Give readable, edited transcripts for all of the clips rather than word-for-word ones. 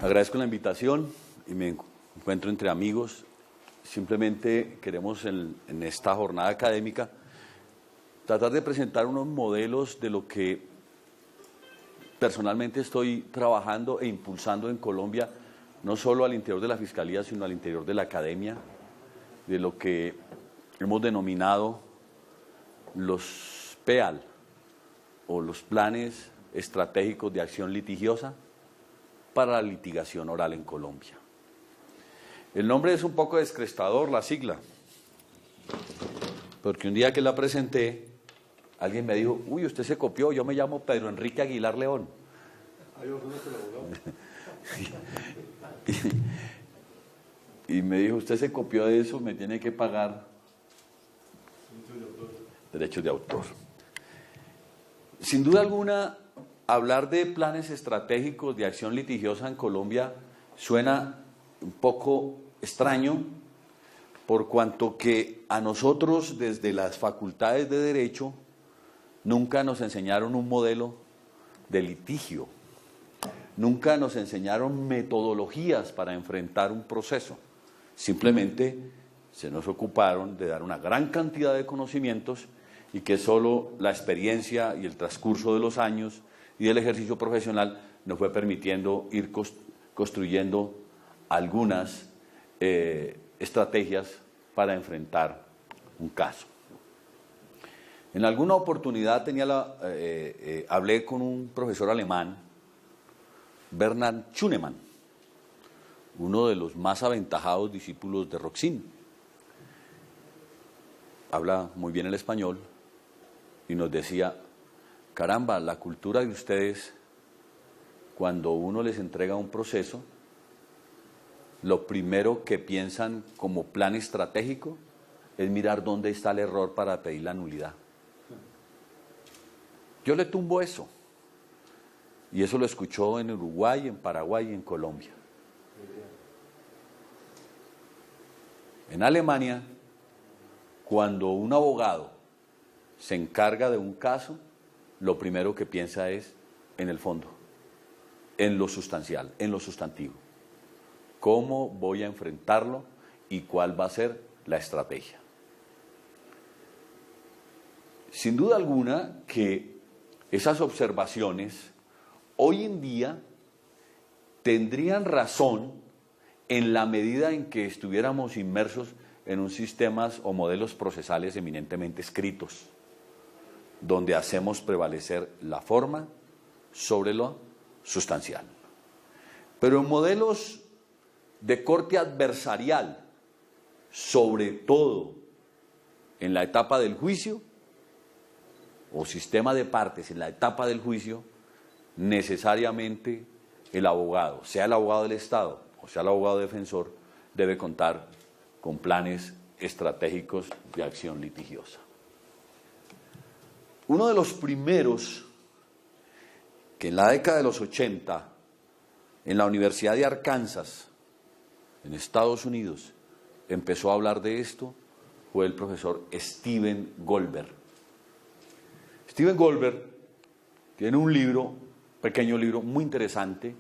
Agradezco la invitación y me encuentro entre amigos. Simplemente queremos en esta jornada académica tratar de presentar unos modelos de lo que personalmente estoy trabajando e impulsando en Colombia, no solo al interior de la Fiscalía, sino al interior de la academia, de lo que hemos denominado los PEAL, o los Planes Estratégicos de Acción Litigiosa para la Litigación Oral en Colombia. El nombre es un poco descrestador, la sigla, porque un día que la presenté, alguien me dijo, uy, usted se copió, yo me llamo Pedro Enrique Aguilar León. Y me dijo, usted se copió de eso, me tiene que pagar derechos de autor. Sin duda alguna, hablar de planes estratégicos de acción litigiosa en Colombia suena un poco extraño, por cuanto que a nosotros desde las facultades de Derecho nunca nos enseñaron un modelo de litigio, nunca nos enseñaron metodologías para enfrentar un proceso, simplemente se nos ocuparon de dar una gran cantidad de conocimientos y que solo la experiencia y el transcurso de los años y del ejercicio profesional nos fue permitiendo ir construyendo algunas estrategias para enfrentar un caso. En alguna oportunidad hablé con un profesor alemán, Bernhard Schunemann, uno de los más aventajados discípulos de Roxin. Habla muy bien el español y nos decía, caramba, la cultura de ustedes, cuando uno les entrega un proceso, lo primero que piensan como plan estratégico es mirar dónde está el error para pedir la nulidad. Yo le tumbo eso. Y eso lo escuchó en Uruguay, en Paraguay y en Colombia. En Alemania, cuando un abogado se encarga de un caso, lo primero que piensa es en el fondo, en lo sustancial, en lo sustantivo. ¿Cómo voy a enfrentarlo y cuál va a ser la estrategia? Sin duda alguna que esas observaciones hoy en día tendrían razón en la medida en que estuviéramos inmersos en un sistemas o modelos procesales eminentemente escritos, donde hacemos prevalecer la forma sobre lo sustancial. Pero en modelos de corte adversarial, sobre todo en la etapa del juicio, o sistema de partes en la etapa del juicio, necesariamente el abogado, sea el abogado del Estado o sea el abogado defensor, debe contar con planes estratégicos de acción litigiosa. Uno de los primeros que en la década de los 80, en la Universidad de Arkansas, en Estados Unidos, empezó a hablar de esto, fue el profesor Steven Goldberg. Steven Goldberg tiene un libro, pequeño libro muy interesante,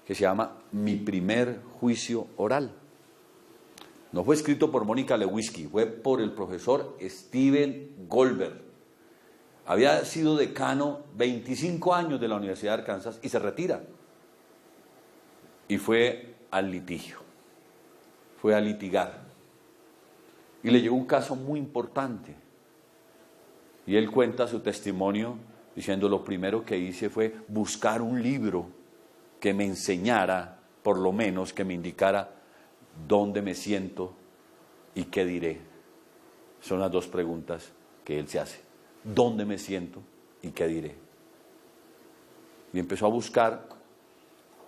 que se llama Mi primer juicio oral. No fue escrito por Mónica Lewinsky, fue por el profesor Steven Goldberg. Había sido decano 25 años de la Universidad de Arkansas y se retira. Y fue al litigio, fue a litigar. Y le llegó un caso muy importante. Y él cuenta su testimonio diciendo, lo primero que hice fue buscar un libro que me enseñara, por lo menos que me indicara dónde me siento y qué diré. Son las dos preguntas que él se hace. ¿Dónde me siento y qué diré? Y empezó a buscar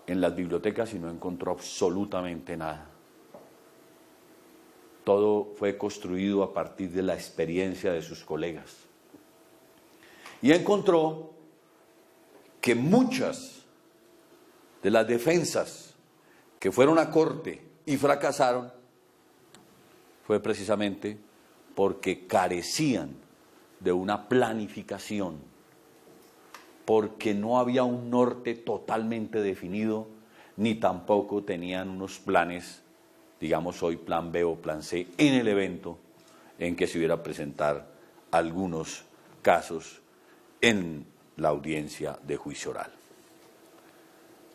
en las bibliotecas y no encontró absolutamente nada. Todo fue construido a partir de la experiencia de sus colegas. Y encontró que muchas de las defensas que fueron a corte y fracasaron fue precisamente porque carecían de una planificación, porque no había un norte totalmente definido ni tampoco tenían unos planes, digamos hoy plan B o plan C, en el evento en que se hubiera a presentar algunos casos en la audiencia de juicio oral.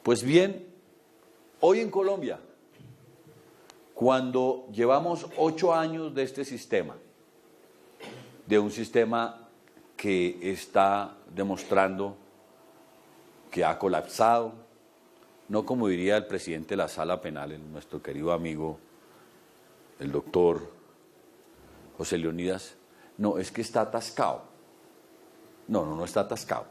Pues bien, hoy en Colombia, cuando llevamos 8 años de este sistema, de un sistema que está demostrando que ha colapsado, no como diría el presidente de la Sala Penal, nuestro querido amigo, el doctor José Leonidas, no, es que está atascado. No está atascado.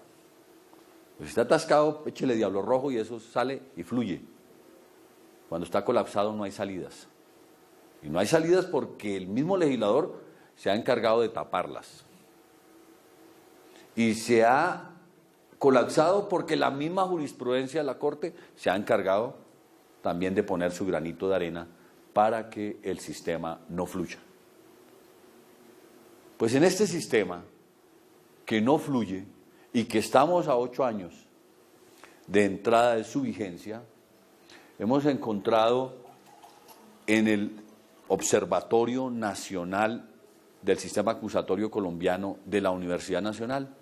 Pues si está atascado, échele diablo rojo y eso sale y fluye. Cuando está colapsado no hay salidas. Y no hay salidas porque el mismo legislador se ha encargado de taparlas. Y se ha colapsado porque la misma jurisprudencia de la Corte se ha encargado también de poner su granito de arena para que el sistema no fluya. Pues en este sistema que no fluye y que estamos a 8 años de entrada de su vigencia, hemos encontrado en el Observatorio Nacional del Sistema Acusatorio Colombiano de la Universidad Nacional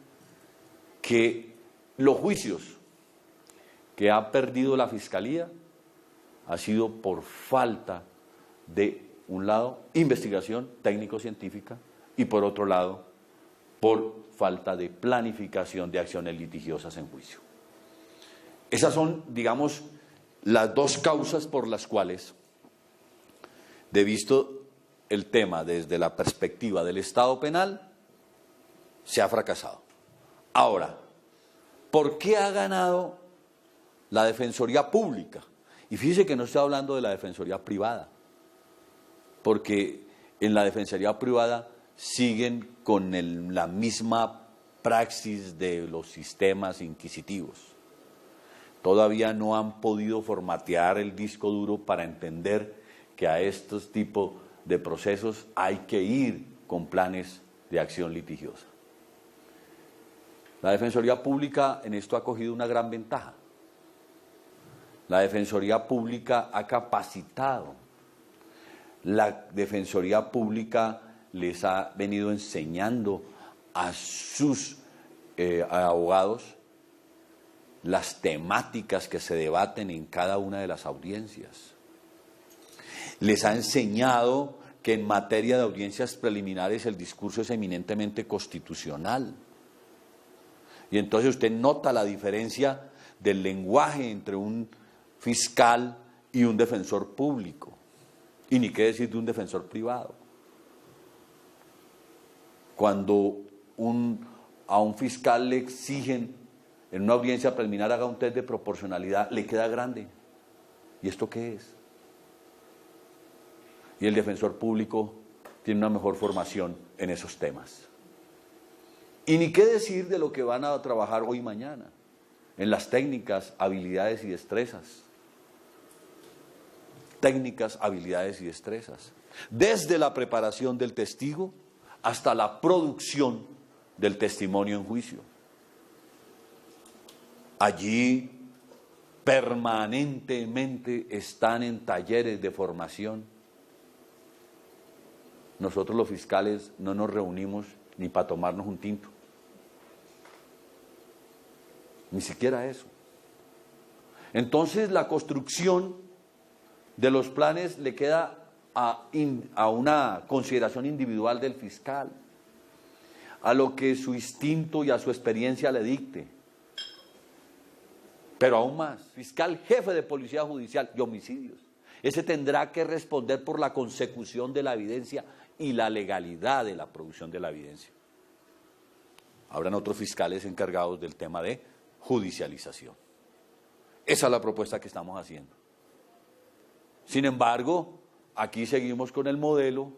que los juicios que ha perdido la Fiscalía ha sido por falta de, un lado, investigación técnico-científica y por otro lado, por falta de planificación de acciones litigiosas en juicio. Esas son, digamos, las dos causas por las cuales, de visto el tema desde la perspectiva del Estado penal, se ha fracasado. Ahora, ¿por qué ha ganado la Defensoría Pública? Y fíjese que no estoy hablando de la Defensoría Privada, porque en la Defensoría Privada siguen con la misma praxis de los sistemas inquisitivos. Todavía no han podido formatear el disco duro para entender que a estos tipos de procesos hay que ir con planes de acción litigiosa. La Defensoría Pública en esto ha cogido una gran ventaja. La Defensoría Pública ha capacitado. La Defensoría Pública les ha venido enseñando a sus abogados las temáticas que se debaten en cada una de las audiencias. Les ha enseñado que en materia de audiencias preliminares el discurso es eminentemente constitucional. Y entonces usted nota la diferencia del lenguaje entre un fiscal y un defensor público. Y ni qué decir de un defensor privado. Cuando a un fiscal le exigen en una audiencia preliminar haga un test de proporcionalidad, le queda grande. ¿Y esto qué es? Y el defensor público tiene una mejor formación en esos temas. Y ni qué decir de lo que van a trabajar hoy y mañana, en las técnicas, habilidades y destrezas. Técnicas, habilidades y destrezas. Desde la preparación del testigo hasta la producción del testimonio en juicio. Allí permanentemente están en talleres de formación. Nosotros los fiscales no nos reunimos ni para tomarnos un tinto. Ni siquiera eso. Entonces la construcción de los planes le queda a una consideración individual del fiscal, a lo que su instinto y a su experiencia le dicte. Pero aún más, fiscal jefe de Policía Judicial y homicidios. Ese tendrá que responder por la consecución de la evidencia y la legalidad de la producción de la evidencia. Habrán otros fiscales encargados del tema de judicialización. Esa es la propuesta que estamos haciendo. Sin embargo, aquí seguimos con el modelo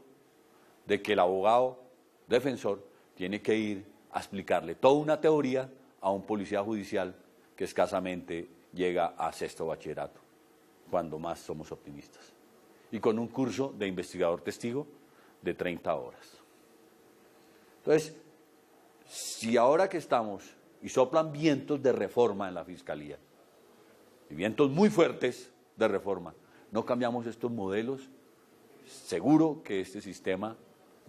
de que el abogado defensor tiene que ir a explicarle toda una teoría a un policía judicial que escasamente llega a 6º bachillerato, cuando más somos optimistas, y con un curso de investigador testigo de 30 horas. Entonces, si ahora que estamos y soplan vientos de reforma en la Fiscalía, y vientos muy fuertes de reforma, no cambiamos estos modelos, seguro que este sistema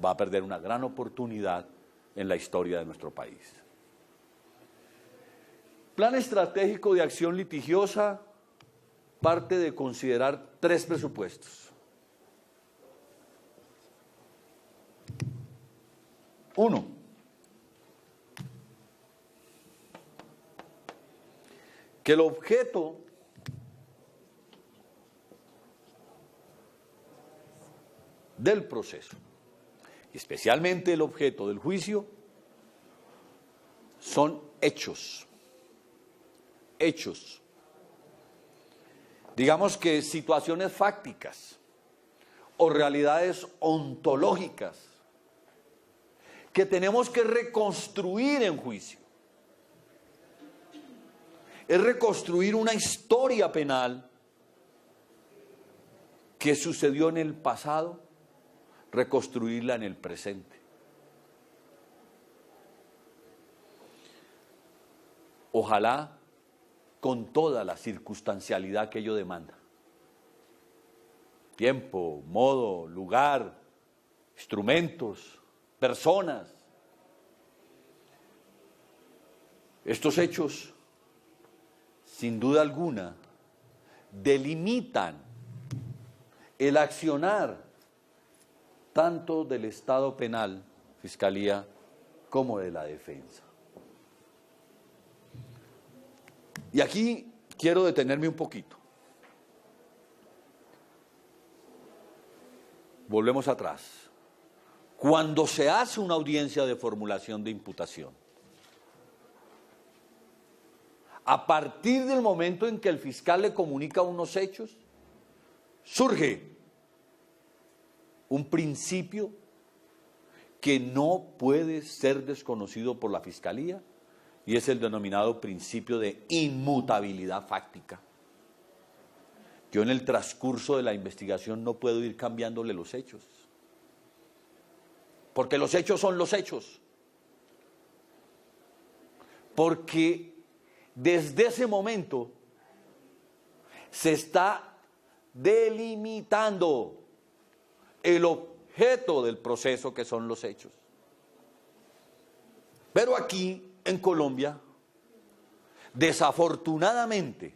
va a perder una gran oportunidad en la historia de nuestro país. Plan estratégico de acción litigiosa parte de considerar 3 presupuestos. 1. Que el objeto del proceso, especialmente el objeto del juicio, son hechos. Hechos. Digamos que situaciones fácticas o realidades ontológicas que tenemos que reconstruir en juicio. Es reconstruir una historia penal que sucedió en el pasado, reconstruirla en el presente. Ojalá con toda la circunstancialidad que ello demanda. Tiempo, modo, lugar, instrumentos, personas. Estos hechos, sin duda alguna, delimitan el accionar tanto del Estado penal, Fiscalía, como de la defensa. Y aquí quiero detenerme un poquito. Volvemos atrás. Cuando se hace una audiencia de formulación de imputación, a partir del momento en que el fiscal le comunica unos hechos, surge un principio que no puede ser desconocido por la Fiscalía, y es el denominado principio de inmutabilidad fáctica. Yo en el transcurso de la investigación no puedo ir cambiándole los hechos, porque los hechos son los hechos. Porque desde ese momento se está delimitando el objeto del proceso, que son los hechos. Pero aquí en Colombia, desafortunadamente,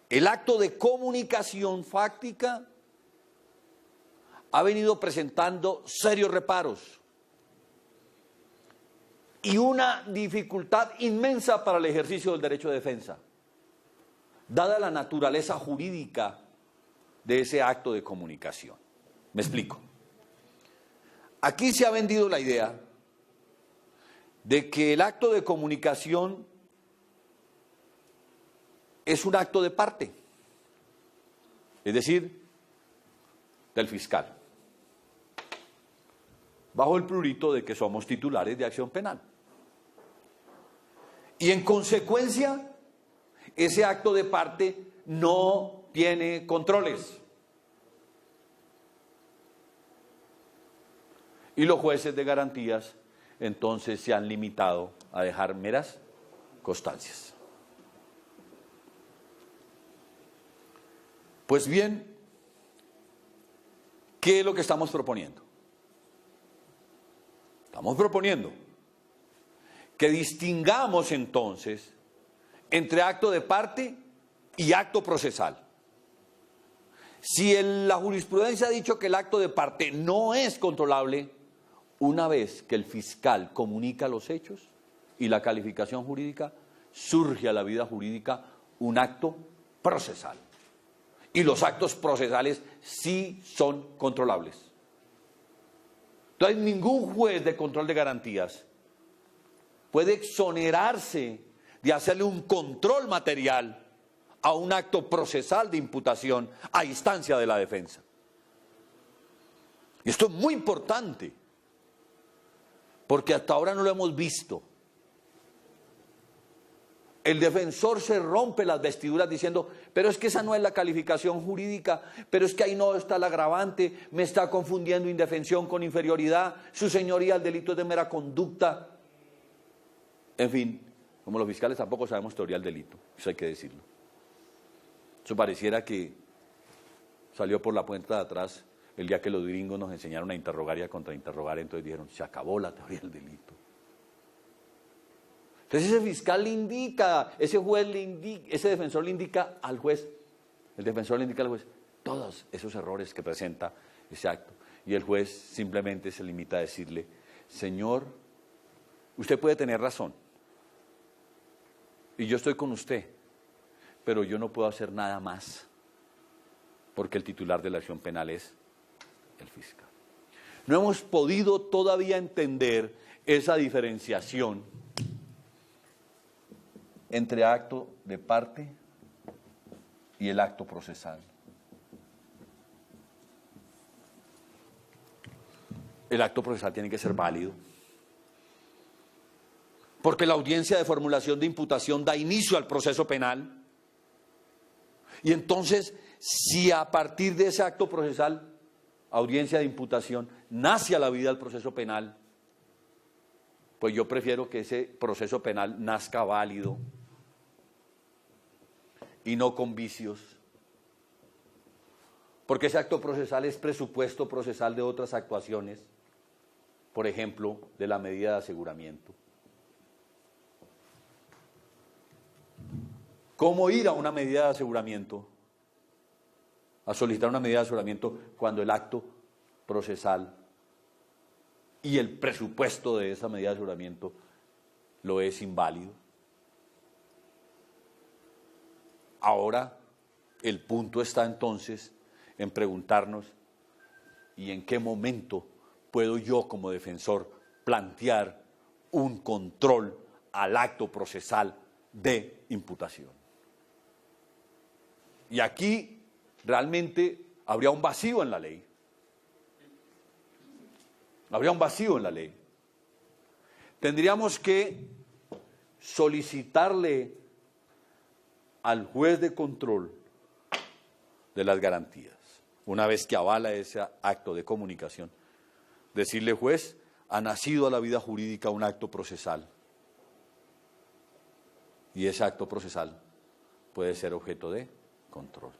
el acto de comunicación fáctica ha venido presentando serios reparos y una dificultad inmensa para el ejercicio del derecho de defensa, dada la naturaleza jurídica de ese acto de comunicación. Me explico. Aquí se ha vendido la idea de que el acto de comunicación es un acto de parte, es decir, del fiscal, bajo el prurito de que somos titulares de acción penal. Y en consecuencia, ese acto de parte no tiene controles. Y los jueces de garantías entonces se han limitado a dejar meras constancias. Pues bien, ¿qué es lo que estamos proponiendo? Estamos proponiendo que distingamos entonces entre acto de parte y acto procesal. Si la jurisprudencia ha dicho que el acto de parte no es controlable, una vez que el fiscal comunica los hechos y la calificación jurídica, surge a la vida jurídica un acto procesal. Y los actos procesales sí son controlables. Entonces, ningún juez de control de garantías puede exonerarse de hacerle un control material a un acto procesal de imputación a instancia de la defensa. Y esto es muy importante, porque hasta ahora no lo hemos visto. El defensor se rompe las vestiduras diciendo, pero es que esa no es la calificación jurídica, pero es que ahí no está el agravante, me está confundiendo indefensión con inferioridad, su señoría, el delito es de mera conducta. En fin, como los fiscales tampoco sabemos teoría del delito, eso hay que decirlo. Eso pareciera que salió por la puerta de atrás el día que los gringos nos enseñaron a interrogar y a contrainterrogar, entonces dijeron, se acabó la teoría del delito. Entonces ese fiscal le indica, ese juez le indica, ese defensor le indica al juez, el defensor le indica al juez todos esos errores que presenta ese acto. Y el juez simplemente se limita a decirle, señor, usted puede tener razón, y yo estoy con usted, pero yo no puedo hacer nada más, porque el titular de la acción penal es el fiscal. No hemos podido todavía entender esa diferenciación entre acto de parte y el acto procesal. El acto procesal tiene que ser válido, porque la audiencia de formulación de imputación da inicio al proceso penal, y entonces, si a partir de ese acto procesal, audiencia de imputación, nace a la vida el proceso penal, pues yo prefiero que ese proceso penal nazca válido y no con vicios, porque ese acto procesal es presupuesto procesal de otras actuaciones, por ejemplo, de la medida de aseguramiento. ¿Cómo ir a una medida de aseguramiento? A solicitar una medida de aseguramiento cuando el acto procesal y el presupuesto de esa medida de aseguramiento lo es inválido. Ahora, el punto está entonces en preguntarnos, ¿y en qué momento puedo yo como defensor plantear un control al acto procesal de imputación? Y aquí realmente habría un vacío en la ley. Habría un vacío en la ley. Tendríamos que solicitarle al juez de control de las garantías, una vez que avala ese acto de comunicación, decirle, juez, ha nacido a la vida jurídica un acto procesal, y ese acto procesal puede ser objeto de control.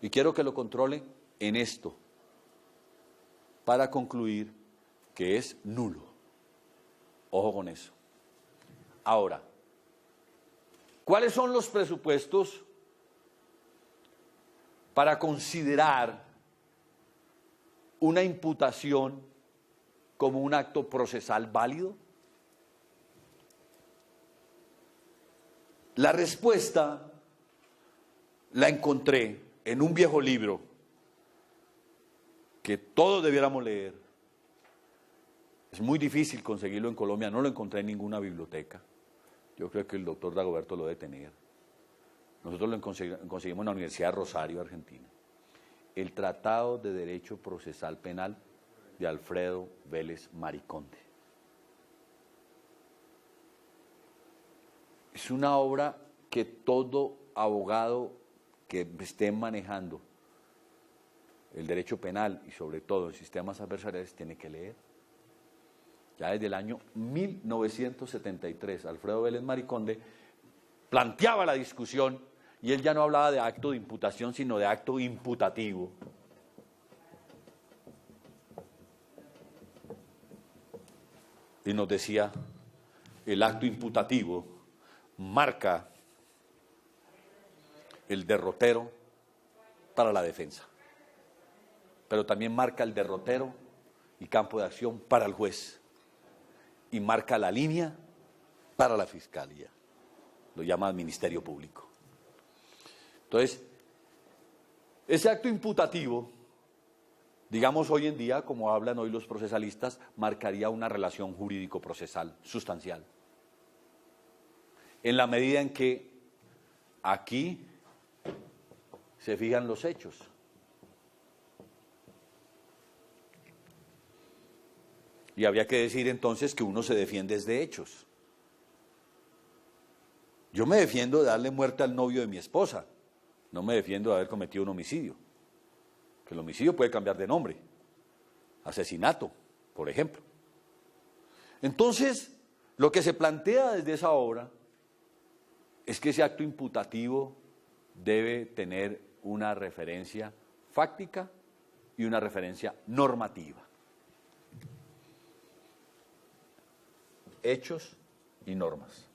Y quiero que lo controle en esto, para concluir que es nulo. Ojo con eso. Ahora, ¿cuáles son los presupuestos para considerar una imputación como un acto procesal válido? La respuesta la encontré en un viejo libro que todos debiéramos leer. Es muy difícil conseguirlo en Colombia, no lo encontré en ninguna biblioteca. Yo creo que el doctor Dagoberto lo debe tener. Nosotros lo conseguimos en la Universidad de Rosario, Argentina. El Tratado de Derecho Procesal Penal de Alfredo Vélez Mariconde. Es una obra que todo abogado que esté manejando el derecho penal y sobre todo en sistemas adversariales tiene que leer. Ya desde el año 1973, Alfredo Vélez Mariconde planteaba la discusión y él ya no hablaba de acto de imputación, sino de acto imputativo. Y nos decía, el acto imputativo marca el derrotero para la defensa, pero también marca el derrotero y campo de acción para el juez, y marca la línea para la fiscalía, lo llama Ministerio Público. Entonces, ese acto imputativo, digamos hoy en día, como hablan hoy los procesalistas, marcaría una relación jurídico-procesal sustancial, en la medida en que aquí se fijan los hechos. Y habría que decir entonces que uno se defiende desde hechos. Yo me defiendo de darle muerte al novio de mi esposa, no me defiendo de haber cometido un homicidio. Que el homicidio puede cambiar de nombre, asesinato, por ejemplo. Entonces, lo que se plantea desde esa obra es que ese acto imputativo debe tener una referencia fáctica y una referencia normativa. Hechos y normas.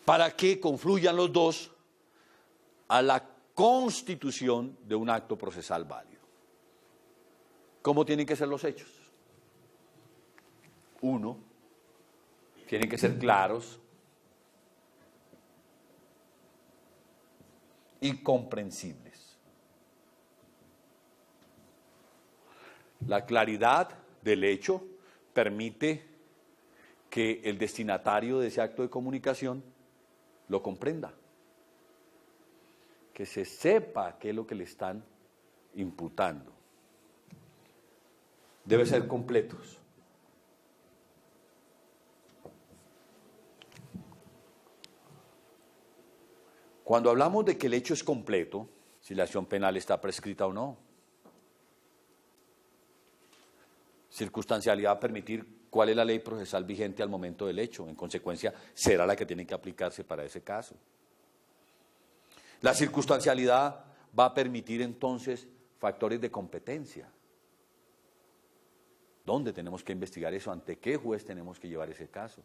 Para que confluyan los dos a la constitución de un acto procesal válido. ¿Cómo tienen que ser los hechos? Uno, tienen que ser claros y comprensibles. La claridad del hecho permite que el destinatario de ese acto de comunicación lo comprenda, que se sepa qué es lo que le están imputando. Debe ser completos. Cuando hablamos de que el hecho es completo, si la acción penal está prescrita o no, circunstancialidad va a permitir cuál es la ley procesal vigente al momento del hecho, en consecuencia será la que tiene que aplicarse para ese caso. La circunstancialidad va a permitir entonces factores de competencia. ¿Dónde tenemos que investigar eso? ¿Ante qué juez tenemos que llevar ese caso?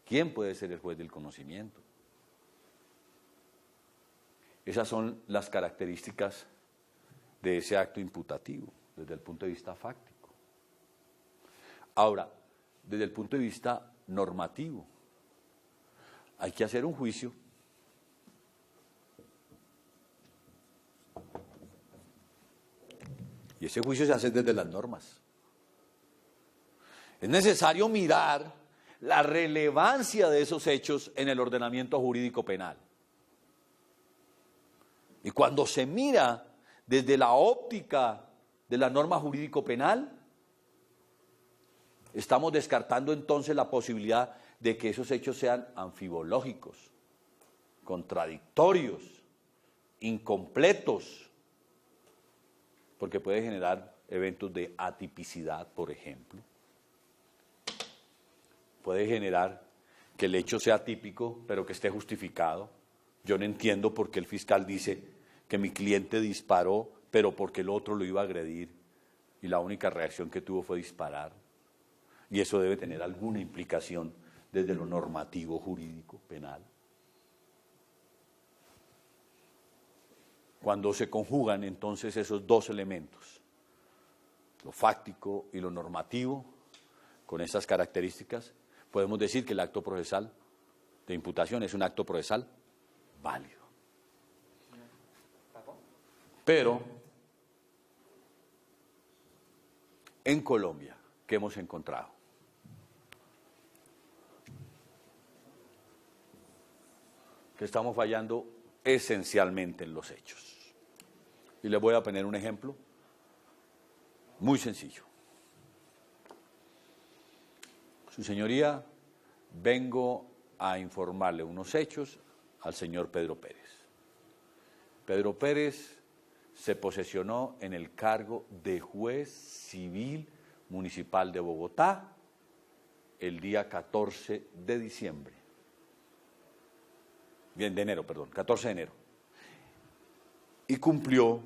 ¿Quién puede ser el juez del conocimiento? Esas son las características de ese acto imputativo, desde el punto de vista fáctico. Ahora, desde el punto de vista normativo, hay que hacer un juicio y ese juicio se hace desde las normas. Es necesario mirar la relevancia de esos hechos en el ordenamiento jurídico penal. Y cuando se mira desde la óptica de la norma jurídico penal, estamos descartando entonces la posibilidad de que esos hechos sean anfibológicos, contradictorios, incompletos, porque puede generar eventos de atipicidad, por ejemplo. Puede generar que el hecho sea típico, pero que esté justificado. Yo no entiendo por qué el fiscal dice que mi cliente disparó, pero porque el otro lo iba a agredir, y la única reacción que tuvo fue disparar. Y eso debe tener alguna implicación desde lo normativo, jurídico, penal. Cuando se conjugan entonces esos dos elementos, lo fáctico y lo normativo, con esas características, podemos decir que el acto procesal de imputación es un acto procesal válido. Pero, en Colombia, ¿qué hemos encontrado? Que estamos fallando esencialmente en los hechos. Y les voy a poner un ejemplo muy sencillo. Su señoría, vengo a informarle unos hechos al señor Pedro Pérez. Pedro Pérez se posesionó en el cargo de juez civil municipal de Bogotá el día 14 de diciembre. Bien, de enero, perdón, 14 de enero. Y cumplió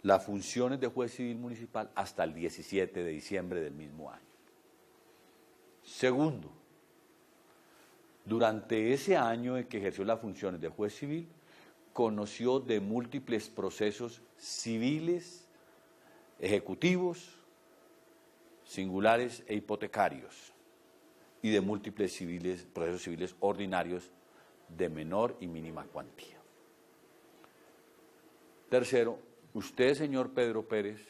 las funciones de juez civil municipal hasta el 17 de diciembre del mismo año. Segundo, durante ese año en que ejerció las funciones de juez civil, conoció de múltiples procesos civiles, ejecutivos, singulares e hipotecarios, y de múltiples procesos civiles ordinarios de menor y mínima cuantía. Tercero, usted, señor Pedro Pérez,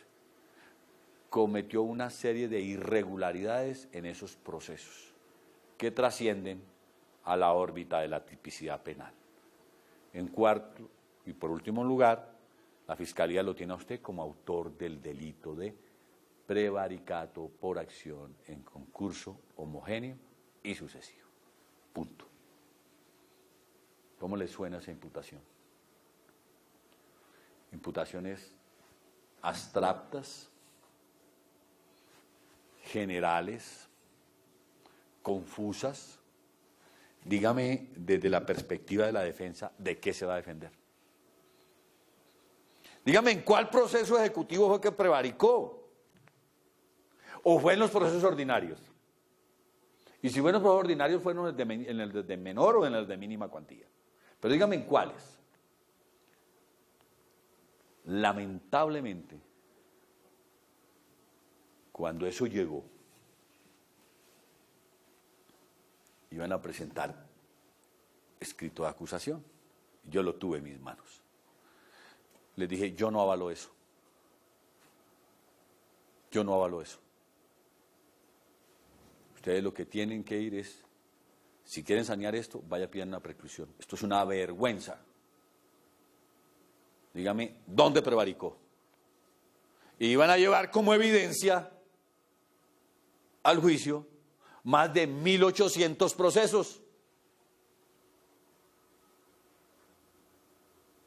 cometió una serie de irregularidades en esos procesos que trascienden a la órbita de la tipicidad penal. En cuarto y por último lugar, la Fiscalía lo tiene a usted como autor del delito de prevaricato por acción en concurso homogéneo y sucesivo. Punto. ¿Cómo le suena esa imputación? Imputaciones abstractas, generales, confusas, Dígame, desde la perspectiva de la defensa, ¿de qué se va a defender? Dígame, ¿en cuál proceso ejecutivo fue que prevaricó? ¿O fue en los procesos ordinarios? Y si fue en los procesos ordinarios, ¿fue en el de menor o en el de mínima cuantía? Pero dígame, ¿en cuáles? Lamentablemente, cuando eso llegó, iban a presentar escrito de acusación. Yo lo tuve en mis manos. Les dije, yo no avalo eso. Yo no avalo eso. Ustedes lo que tienen que ir es, si quieren sanear esto, vaya pidan una preclusión. Esto es una vergüenza. Dígame, ¿dónde prevaricó? Y iban a llevar como evidencia al juicio más de 1.800 procesos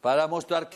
para mostrar que